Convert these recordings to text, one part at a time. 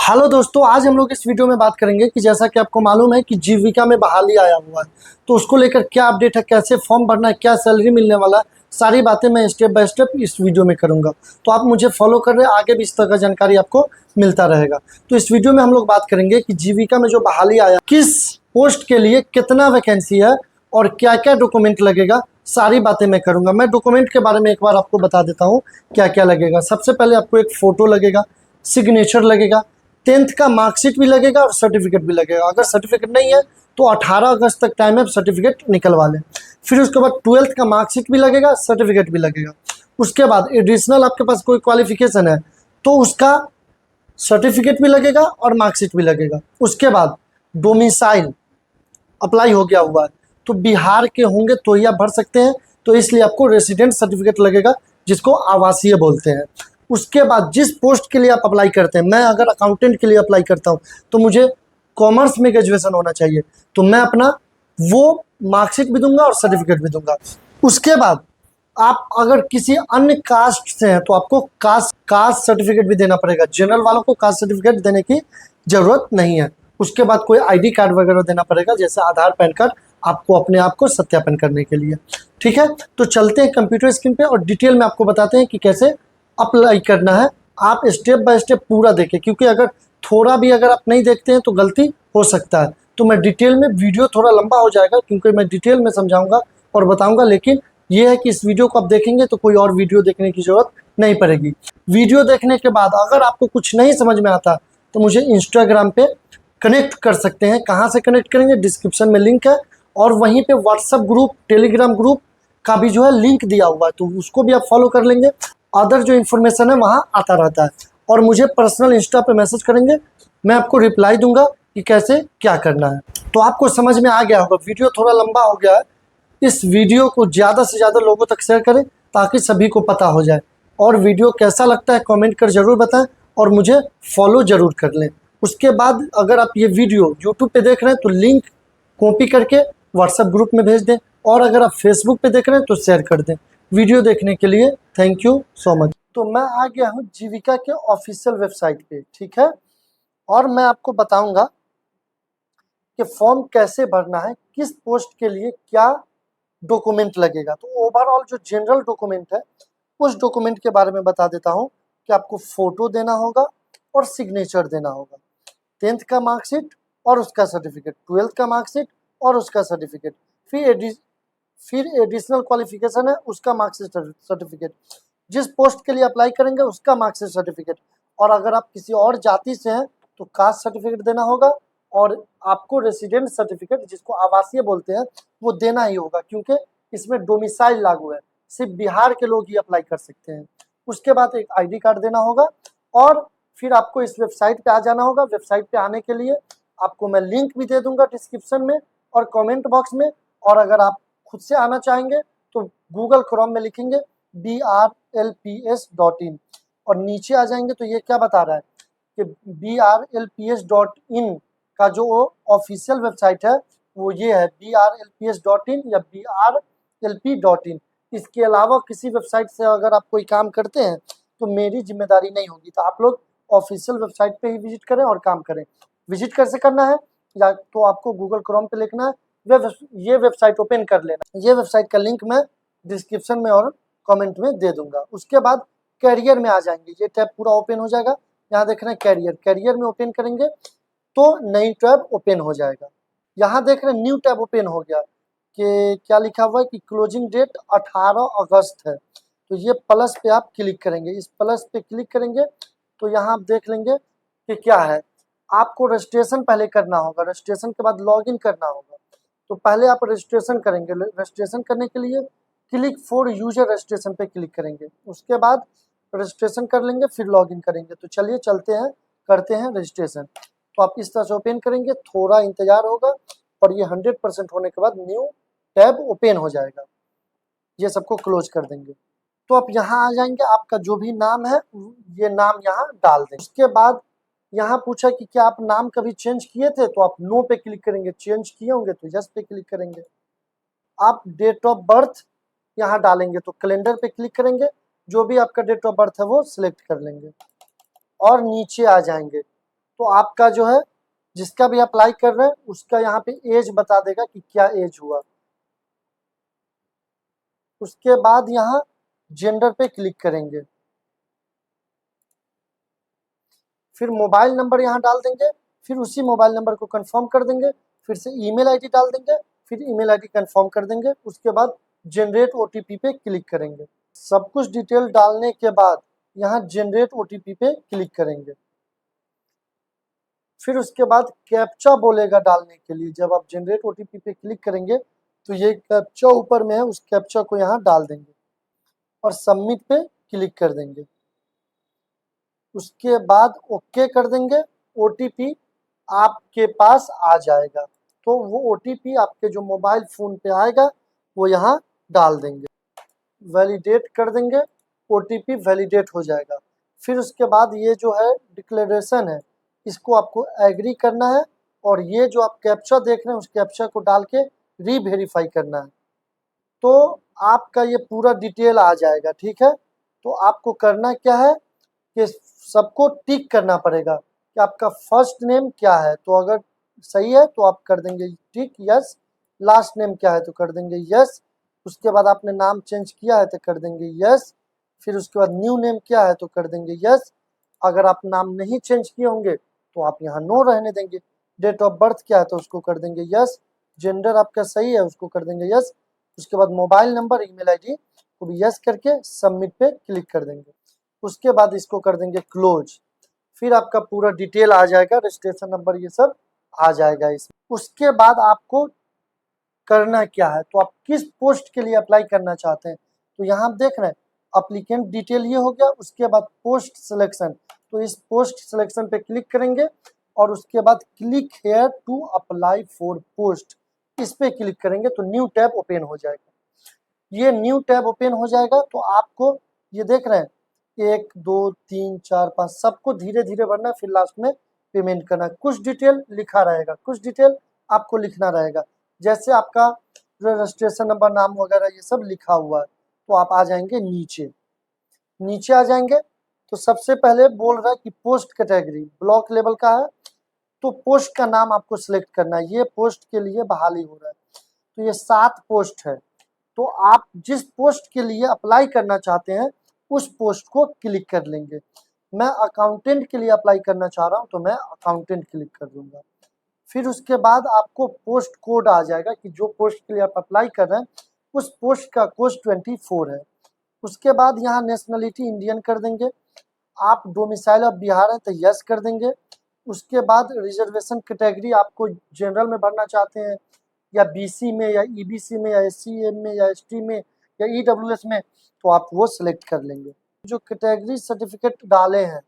Hello दोस्तों, आज हम लोग इस वीडियो में बात करेंगे कि जैसा कि आपको मालूम है कि जीविका में बहाली आया हुआ है, तो उसको लेकर क्या अपडेट है, कैसे फॉर्म भरना है, क्या सैलरी मिलने वाला है, सारी बातें मैं स्टेप बाय स्टेप इस वीडियो में करूंगा। तो आप मुझे फॉलो कर रहे हैं, आगे भी इस तरह का जानकारी आपको मिलता रहेगा। तो इस वीडियो में हम लोग बात करेंगे कि जीविका में जो बहाली आया, किस पोस्ट के लिए कितना वैकेंसी है और क्या क्या डॉक्यूमेंट लगेगा, सारी बातें मैं करूंगा। मैं डॉक्यूमेंट के बारे में एक बार आपको बता देता हूँ क्या क्या लगेगा। सबसे पहले आपको एक फ़ोटो लगेगा, सिग्नेचर लगेगा, 10th का मार्कशीट भी लगेगा और सर्टिफिकेट भी लगेगा। अगर सर्टिफिकेट नहीं है तो 18 अगस्त तक टाइम है, सर्टिफिकेट निकलवा लें। फिर उसके बाद 12th का मार्कशीट भी लगेगा, सर्टिफिकेट भी लगेगा। उसके बाद एडिशनल आपके पास कोई क्वालिफिकेशन है तो उसका सर्टिफिकेट भी लगेगा और मार्कशीट भी लगेगा। उसके बाद डोमिसाइल अप्लाई हो गया हुआ है तो बिहार के होंगे तो ही आप भर सकते हैं, तो इसलिए आपको रेसिडेंट सर्टिफिकेट लगेगा, जिसको आवासीय बोलते हैं। उसके बाद जिस पोस्ट के लिए आप अप्लाई करते हैं, मैं अगर अकाउंटेंट के लिए अप्लाई करता हूं तो मुझे कॉमर्स में ग्रेजुएशन होना चाहिए, तो मैं अपना वो मार्कशीट भी दूंगा और सर्टिफिकेट भी दूंगा। उसके बाद आप अगर किसी अन्य कास्ट से हैं तो आपको कास्ट सर्टिफिकेट भी देना पड़ेगा। जनरल वालों को कास्ट सर्टिफिकेट देने की जरूरत नहीं है। उसके बाद कोई आईडी कार्ड वगैरह देना पड़ेगा, जैसे आधार पैन कार्ड, आपको अपने आप को सत्यापन करने के लिए। ठीक है, तो चलते हैं कंप्यूटर स्क्रीन पे और डिटेल में आपको बताते हैं कि कैसे अप्लाई करना है। आप स्टेप बाय स्टेप पूरा देखें, क्योंकि अगर थोड़ा भी अगर आप नहीं देखते हैं तो गलती हो सकता है। तो मैं डिटेल में, वीडियो थोड़ा लंबा हो जाएगा क्योंकि मैं डिटेल में समझाऊंगा और बताऊंगा, लेकिन ये है कि इस वीडियो को आप देखेंगे तो कोई और वीडियो देखने की जरूरत नहीं पड़ेगी। वीडियो देखने के बाद अगर आपको कुछ नहीं समझ में आता तो मुझे इंस्टाग्राम पे कनेक्ट कर सकते हैं। कहाँ से कनेक्ट करेंगे, डिस्क्रिप्शन में लिंक है, और वहीं पे व्हाट्सएप ग्रुप, टेलीग्राम ग्रुप का भी जो है लिंक दिया हुआ है, तो उसको भी आप फॉलो कर लेंगे। अदर जो इन्फॉर्मेशन है वहाँ आता रहता है, और मुझे पर्सनल इंस्टा पे मैसेज करेंगे, मैं आपको रिप्लाई दूंगा कि कैसे क्या करना है। तो आपको समझ में आ गया होगा। वीडियो थोड़ा लंबा हो गया है, इस वीडियो को ज़्यादा से ज़्यादा लोगों तक शेयर करें ताकि सभी को पता हो जाए। और वीडियो कैसा लगता है कमेंट कर ज़रूर बताएं, और मुझे फॉलो ज़रूर कर लें। उसके बाद अगर आप ये वीडियो यूट्यूब पे देख रहे हैं तो लिंक कॉपी करके व्हाट्सएप ग्रुप में भेज दें, और अगर आप फेसबुक पे देख रहे हैं तो शेयर कर दें। वीडियो देखने के लिए थैंक यू सो मच। तो मैं आ गया हूँ जीविका के ऑफिशियल वेबसाइट पे, ठीक है, और मैं आपको बताऊंगा कि फॉर्म कैसे भरना है, किस पोस्ट के लिए क्या डॉक्यूमेंट लगेगा। तो ओवरऑल जो जनरल डॉक्यूमेंट है उस डॉक्यूमेंट के बारे में बता देता हूँ कि आपको फोटो देना होगा और सिग्नेचर देना होगा, 10th का मार्कशीट और उसका सर्टिफिकेट, 12th का मार्कशीट और उसका सर्टिफिकेट, फिर एडिशनल क्वालिफिकेशन है उसका मार्कशीट सर्टिफिकेट, जिस पोस्ट के लिए अप्लाई करेंगे उसका मार्कशीट सर्टिफिकेट, और अगर आप किसी और जाति से हैं तो कास्ट सर्टिफिकेट देना होगा, और आपको रेसिडेंट सर्टिफिकेट, जिसको आवासीय बोलते हैं, वो देना ही होगा, क्योंकि इसमें डोमिसाइल लागू है, सिर्फ बिहार के लोग ही अप्लाई कर सकते हैं। उसके बाद एक आईडी कार्ड देना होगा, और फिर आपको इस वेबसाइट पे आ जाना होगा। वेबसाइट पे आने के लिए आपको मैं लिंक भी दे दूंगा डिस्क्रिप्शन में और कमेंट बॉक्स में, और अगर आप खुद से आना चाहेंगे तो गूगल क्रोम में लिखेंगे brlps.in और नीचे आ जाएंगे तो ये क्या बता रहा है कि brlps.in का जो ऑफिशियल वेबसाइट है वो ये है brlps.in या brlp.in। इसके अलावा किसी वेबसाइट से अगर आप कोई काम करते हैं तो मेरी जिम्मेदारी नहीं होगी, तो आप लोग ऑफिशियल वेबसाइट पे ही विजिट करें और काम करें। विजिट कैसे करना है, या तो आपको गूगल क्रोम पे लिखना है, ये वेबसाइट ओपन कर लेना। ये वेबसाइट का लिंक मैं डिस्क्रिप्शन में और कमेंट में दे दूंगा। उसके बाद कैरियर में आ जाएंगे, ये टैब पूरा ओपन हो जाएगा। यहाँ देख रहे हैं कैरियर, कैरियर में ओपन करेंगे तो नई टैब ओपन हो जाएगा। यहाँ देख रहे हैं न्यू टैब ओपन हो गया कि क्या लिखा हुआ है कि क्लोजिंग डेट 18 अगस्त है, तो ये प्लस पे आप क्लिक करेंगे। इस प्लस पे क्लिक करेंगे तो यहाँ आप देख लेंगे कि क्या है, आपको रजिस्ट्रेशन पहले करना होगा, रजिस्ट्रेशन के बाद लॉगिन करना होगा। तो पहले आप रजिस्ट्रेशन करेंगे, रजिस्ट्रेशन करने के लिए क्लिक फॉर यूजर रजिस्ट्रेशन पे क्लिक करेंगे। उसके बाद रजिस्ट्रेशन कर लेंगे, फिर लॉगिन करेंगे। तो चलिए चलते हैं, करते हैं रजिस्ट्रेशन। तो आप इस तरह से ओपन करेंगे, थोड़ा इंतजार होगा और ये 100% होने के बाद न्यू टैब ओपन हो जाएगा। ये सबको क्लोज कर देंगे। तो आप यहाँ आ जाएंगे, आपका जो भी नाम है ये नाम यहाँ डाल दें। उसके बाद यहाँ पूछा कि क्या आप नाम कभी चेंज किए थे, तो आप नो पे क्लिक करेंगे, चेंज किए होंगे तो यस पे क्लिक करेंगे। आप डेट ऑफ बर्थ यहाँ डालेंगे तो कैलेंडर पे क्लिक करेंगे, जो भी आपका डेट ऑफ बर्थ है वो सिलेक्ट कर लेंगे और नीचे आ जाएंगे तो आपका जो है जिसका भी अप्लाई कर रहे हैं उसका यहाँ पे एज बता देगा कि क्या एज हुआ। उसके बाद यहाँ जेंडर पे क्लिक करेंगे, फिर मोबाइल नंबर यहाँ डाल देंगे, फिर उसी मोबाइल नंबर को कंफर्म कर देंगे, फिर से ईमेल आईडी डाल देंगे, फिर ईमेल आईडी कंफर्म कर देंगे। उसके बाद जनरेट ओटीपी पे क्लिक करेंगे। सब कुछ डिटेल डालने के बाद यहाँ जनरेट ओटीपी पे क्लिक करेंगे। फिर उसके बाद कैप्चा बोलेगा डालने के लिए। जब आप जनरेट ओटीपी पे क्लिक करेंगे तो ये कैप्चा ऊपर में है, उस कैप्चा को यहाँ डाल देंगे और सबमिट पे क्लिक कर देंगे। उसके बाद ओके कर देंगे, ओटीपी आपके पास आ जाएगा। तो वो ओटीपी आपके जो मोबाइल फ़ोन पे आएगा वो यहाँ डाल देंगे, वैलिडेट कर देंगे, ओटीपी वैलिडेट हो जाएगा। फिर उसके बाद ये जो है डिक्लेरेशन है, इसको आपको एग्री करना है और ये जो आप कैप्चा देख रहे हैं उस कैप्चा को डाल के रीवेरीफाई करना है। तो आपका ये पूरा डिटेल आ जाएगा। ठीक है, तो आपको करना क्या है कि सबको टिक करना पड़ेगा कि आपका फर्स्ट नेम क्या है। तो अगर सही है तो आप कर देंगे टिक यस, लास्ट नेम क्या है तो कर देंगे यस, उसके बाद आपने नाम चेंज किया है तो कर देंगे यस, फिर उसके बाद न्यू नेम क्या है तो कर देंगे यस। अगर आप नाम नहीं चेंज किए होंगे तो आप यहाँ नो रहने देंगे। डेट ऑफ बर्थ क्या है तो उसको कर देंगे यस, जेंडर आपका सही है उसको कर देंगे यस। उसके बाद मोबाइल नंबर ईमेल आईडी को भी यस करके सबमिट पे क्लिक कर देंगे। उसके बाद इसको कर देंगे क्लोज। फिर आपका पूरा डिटेल आ जाएगा, रजिस्ट्रेशन नंबर ये सब आ जाएगा इसमें। उसके बाद आपको करना क्या है, तो आप किस पोस्ट के लिए अप्लाई करना चाहते हैं तो यहाँ आप देख रहे हैं अप्लीकेंट डिटेल ये हो गया। उसके बाद पोस्ट सिलेक्शन, तो इस पोस्ट सिलेक्शन पे क्लिक करेंगे और उसके बाद click here to apply for post, इस पे क्लिक करेंगे तो न्यू टैब ओपन हो जाएगा। ये न्यू टैब ओपन हो जाएगा तो आपको ये देख रहे हैं 1 2 3 4 5 सबको धीरे धीरे भरना है, फिर लास्ट में पेमेंट करना है। कुछ डिटेल लिखा रहेगा, कुछ डिटेल आपको लिखना रहेगा, जैसे आपका रजिस्ट्रेशन नंबर नाम वगैरह ये सब लिखा हुआ है। तो आप आ जाएंगे नीचे, नीचे आ जाएंगे तो सबसे पहले बोल रहा है कि पोस्ट कैटेगरी ब्लॉक लेवल का है, तो पोस्ट का नाम आपको सिलेक्ट करना है। ये पोस्ट के लिए बहाली हो रहा है, तो ये 7 पोस्ट है। तो आप जिस पोस्ट के लिए अप्लाई करना चाहते हैं उस पोस्ट को क्लिक कर लेंगे। मैं अकाउंटेंट के लिए अप्लाई करना चाह रहा हूं तो मैं अकाउंटेंट क्लिक कर दूंगा। फिर उसके बाद आपको पोस्ट कोड आ जाएगा कि जो पोस्ट के लिए आप अप्लाई कर रहे हैं उस पोस्ट का कोड 24 है। उसके बाद यहाँ नेशनलिटी इंडियन कर देंगे, आप डोमिसाइल ऑफ बिहार है तो यस कर देंगे। उसके बाद रिजर्वेशन कैटेगरी आपको जनरल में भरना चाहते हैं या बीसी में या ईबीसी में या एससी में या एसटी में या ईडब्ल्यूएस में, तो आप वो सिलेक्ट कर लेंगे। जो कैटेगरी सर्टिफिकेट डाले हैं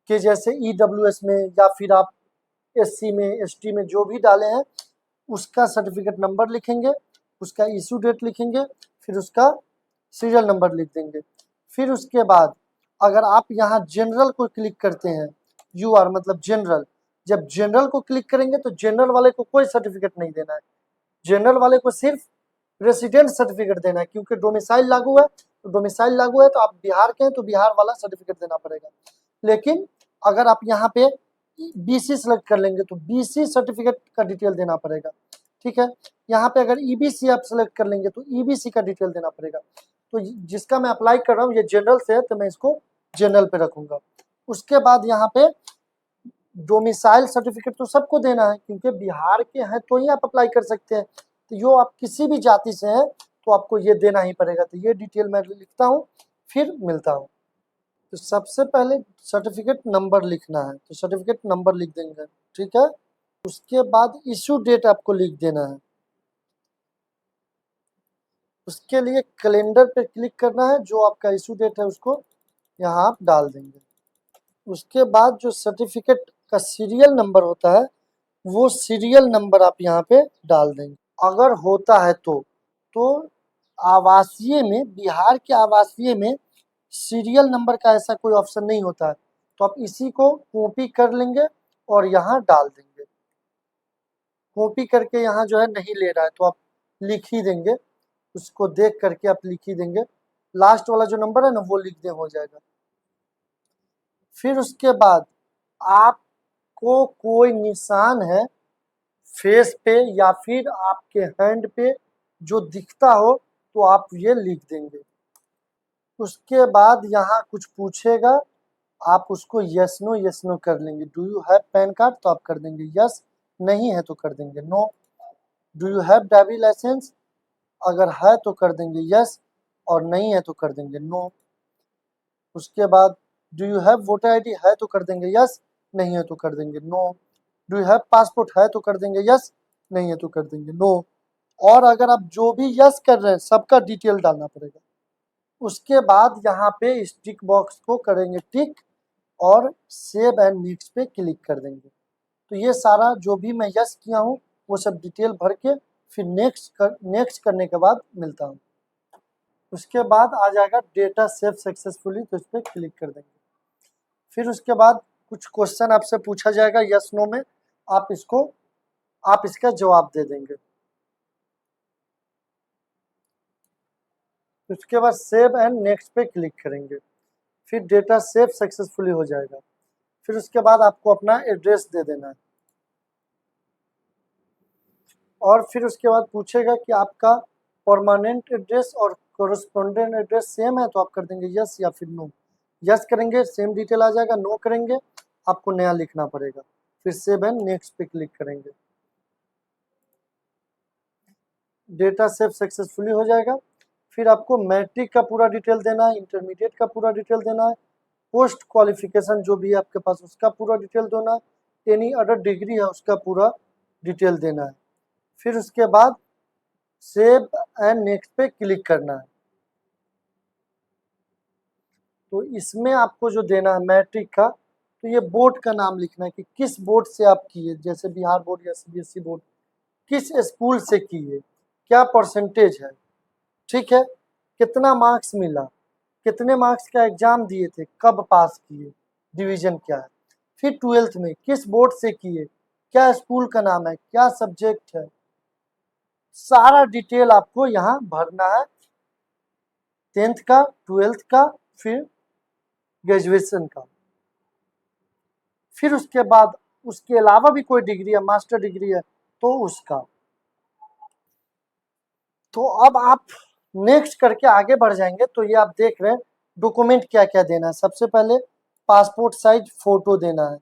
कि जैसे ईडब्ल्यूएस में या फिर आप एससी में एसटी में जो भी डाले हैं उसका सर्टिफिकेट नंबर लिखेंगे, उसका इशू डेट लिखेंगे, फिर उसका सीरियल नंबर लिख देंगे। फिर उसके बाद अगर आप यहाँ जनरल को क्लिक करते हैं, यूआर मतलब जनरल, जब जनरल को क्लिक करेंगे तो जनरल वाले को कोई सर्टिफिकेट नहीं देना है, जनरल वाले को सिर्फ रेसिडेंट सर्टिफिकेट देना है, क्योंकि डोमिसाइल लागू है। तो डोमिसाइल लागू है तो आप बिहार के हैं तो बिहार वाला सर्टिफिकेट देना पड़ेगा। लेकिन अगर आप यहाँ पे बीसी सेलेक्ट कर लेंगे तो बीसी सर्टिफिकेट का डिटेल देना पड़ेगा। ठीक है, यहाँ पे अगर ईबीसी आप सेलेक्ट कर लेंगे तो ईबीसी का डिटेल देना पड़ेगा। तो जिसका मैं अप्लाई कर रहा हूँ ये जनरल से है तो मैं इसको जनरल पे रखूंगा। उसके बाद यहाँ पे डोमिसाइल सर्टिफिकेट तो सबको देना है, क्योंकि बिहार के हैं तो ही आप अप्लाई कर सकते हैं। तो यो आप किसी भी जाति से हैं तो आपको ये देना ही पड़ेगा। तो ये डिटेल मैं लिखता हूँ, फिर मिलता हूँ। तो सबसे पहले सर्टिफिकेट नंबर लिखना है, तो सर्टिफिकेट नंबर लिख देंगे। ठीक है, उसके बाद इशू डेट आपको लिख देना है। उसके लिए कैलेंडर पे क्लिक करना है, जो आपका इशू डेट है उसको यहाँ आप डाल देंगे। उसके बाद जो सर्टिफिकेट का सीरियल नंबर होता है वो सीरियल नंबर आप यहाँ पे डाल देंगे। अगर होता है तो आवासीय में, बिहार के आवासीय में सीरियल नंबर का ऐसा कोई ऑप्शन नहीं होता है, तो आप इसी को कॉपी कर लेंगे और यहाँ डाल देंगे। कॉपी करके यहाँ जो है नहीं ले रहा है तो आप लिख ही देंगे, उसको देख करके आप लिख ही देंगे। लास्ट वाला जो नंबर है ना वो लिख दे, हो जाएगा। फिर उसके बाद आप आपको कोई निशान है फेस पे या फिर आपके हैंड पे जो दिखता हो तो आप ये लिख देंगे। उसके बाद यहाँ कुछ पूछेगा, आप उसको यस नो कर लेंगे। Do you have pan card तो आप कर देंगे यस, नहीं है तो कर देंगे no. Do you have driving license, अगर है तो कर देंगे यस और नहीं है तो कर देंगे नो। उसके बाद do you have voter ID, है तो कर देंगे यस, नहीं है तो कर देंगे no. Do you have passport, है तो कर देंगे यस, नहीं है तो कर देंगे नो। और अगर आप जो भी यस कर रहे हैं सबका डिटेल डालना पड़ेगा। उसके बाद यहाँ पे इस टिक बॉक्स को करेंगे टिक और सेव एंड नेक्स्ट पे क्लिक कर देंगे। तो ये सारा जो भी मैं यस किया हूँ वो सब डिटेल भर के फिर नेक्स्ट करने के बाद मिलता हूँ। उसके बाद आ जाएगा डेटा सेव सक्सेसफुली, तो इस पर क्लिक कर देंगे। फिर उसके बाद कुछ क्वेश्चन आपसे पूछा जाएगा यस नो में, आप इसका जवाब दे देंगे। उसके बाद सेव एंड नेक्स्ट पे क्लिक करेंगे, फिर डेटा सेव सक्सेसफुली हो जाएगा। फिर उसके बाद आपको अपना एड्रेस दे देना है और फिर उसके बाद पूछेगा कि आपका परमानेंट एड्रेस और कोरेस्पोंडेंट एड्रेस सेम है तो आप कर देंगे यस या फिर नो। यस करेंगे सेम डिटेल आ जाएगा, नो करेंगे आपको नया लिखना पड़ेगा। फिर सेव एंड नेक्स्ट पे क्लिक करेंगे, डेटा सेव सक्सेसफुली हो जाएगा। फिर आपको मैट्रिक का पूरा डिटेल देना है, इंटरमीडिएट का पूरा डिटेल देना है, पोस्ट क्वालिफिकेशन जो भी है आपके पास उसका पूरा डिटेल देना है, एनी अदर डिग्री है उसका पूरा डिटेल देना है। फिर उसके बाद सेव एंड नेक्स्ट पे क्लिक करना है। तो इसमें आपको जो देना है मैट्रिक का, तो ये बोर्ड का नाम लिखना है कि किस बोर्ड से आप किए, जैसे बिहार बोर्ड या सीबीएसई बोर्ड, किस स्कूल से किए, क्या परसेंटेज है, ठीक है, कितना मार्क्स मिला, कितने मार्क्स का एग्जाम दिए थे, कब पास किए, डिवीजन क्या है। फिर 12th में किस बोर्ड से किए, क्या स्कूल का नाम है, क्या सब्जेक्ट है, सारा डिटेल आपको यहाँ भरना है। 10th का, 12th का, फिर ग्रेजुएशन का। फिर उसके बाद उसके अलावा भी कोई डिग्री है, मास्टर डिग्री है तो उसका। तो अब आप नेक्स्ट करके आगे बढ़ जाएंगे तो ये आप देख रहे हैं डॉक्यूमेंट क्या क्या देना है। सबसे पहले पासपोर्ट साइज फोटो देना है,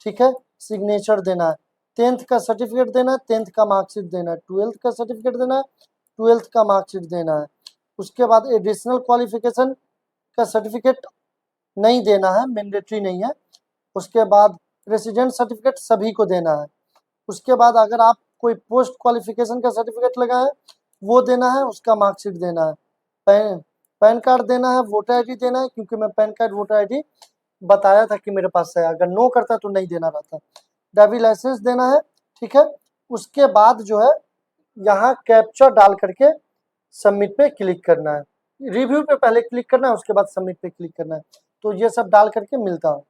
ठीक है, सिग्नेचर देना है, 10th का सर्टिफिकेट देना है, 10th का मार्कशीट देना है, 12th का सर्टिफिकेट देना है, 12th का मार्कशीट देना है। उसके बाद एडिशनल क्वालिफिकेशन का सर्टिफिकेट नहीं देना है, मैंडेटरी नहीं है। उसके बाद रेसिडेंट सर्टिफिकेट सभी को देना है। उसके बाद अगर आप कोई पोस्ट क्वालिफिकेशन का सर्टिफिकेट लगाए वो देना है, उसका मार्कशीट देना है, पैन कार्ड देना है, वोटर आईडी देना है, क्योंकि मैं पैन कार्ड वोटर आईडी बताया था कि मेरे पास है, अगर नो करता तो नहीं देना रहता। ड्राइविंग लाइसेंस देना है, ठीक है। उसके बाद जो है यहाँ कैप्चा डाल करके सबमिट पे क्लिक करना है, रिव्यू पे पहले क्लिक करना है उसके बाद सबमिट पे क्लिक करना है। तो ये सब डाल करके मिलता हूँ।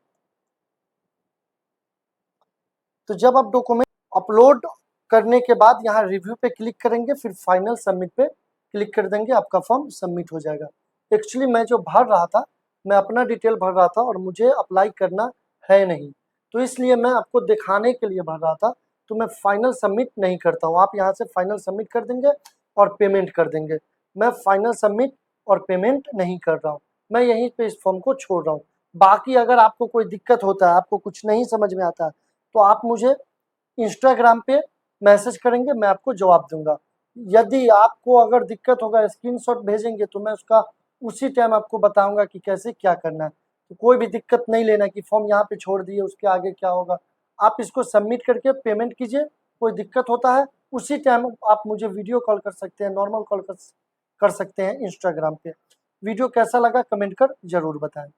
तो जब आप डॉक्यूमेंट अपलोड करने के बाद यहाँ रिव्यू पे क्लिक करेंगे, फिर फाइनल सबमिट पे क्लिक कर देंगे, आपका फॉर्म सबमिट हो जाएगा। एक्चुअली मैं जो भर रहा था, मैं अपना डिटेल भर रहा था और मुझे अप्लाई करना है नहीं, तो इसलिए मैं आपको दिखाने के लिए भर रहा था। तो मैं फाइनल सबमिट नहीं करता हूँ, आप यहाँ से फाइनल सबमिट कर देंगे और पेमेंट कर देंगे। मैं फाइनल सबमिट और पेमेंट नहीं कर रहा हूँ, मैं यहीं पे इस फॉर्म को छोड़ रहा हूँ। बाकी अगर आपको कोई दिक्कत होता है, आपको कुछ नहीं समझ में आता है, तो आप मुझे इंस्टाग्राम पे मैसेज करेंगे, मैं आपको जवाब दूंगा। यदि आपको अगर दिक्कत होगा स्क्रीनशॉट भेजेंगे तो मैं उसका उसी टाइम आपको बताऊंगा कि कैसे क्या करना है। तो कोई भी दिक्कत नहीं लेना कि फॉर्म यहाँ पे छोड़ दिए उसके आगे क्या होगा। आप इसको सबमिट करके पेमेंट कीजिए, कोई दिक्कत होता है उसी टाइम आप मुझे वीडियो कॉल कर सकते हैं, नॉर्मल कॉल कर सकते हैं इंस्टाग्राम पे। वीडियो कैसा लगा कमेंट कर जरूर बताएं।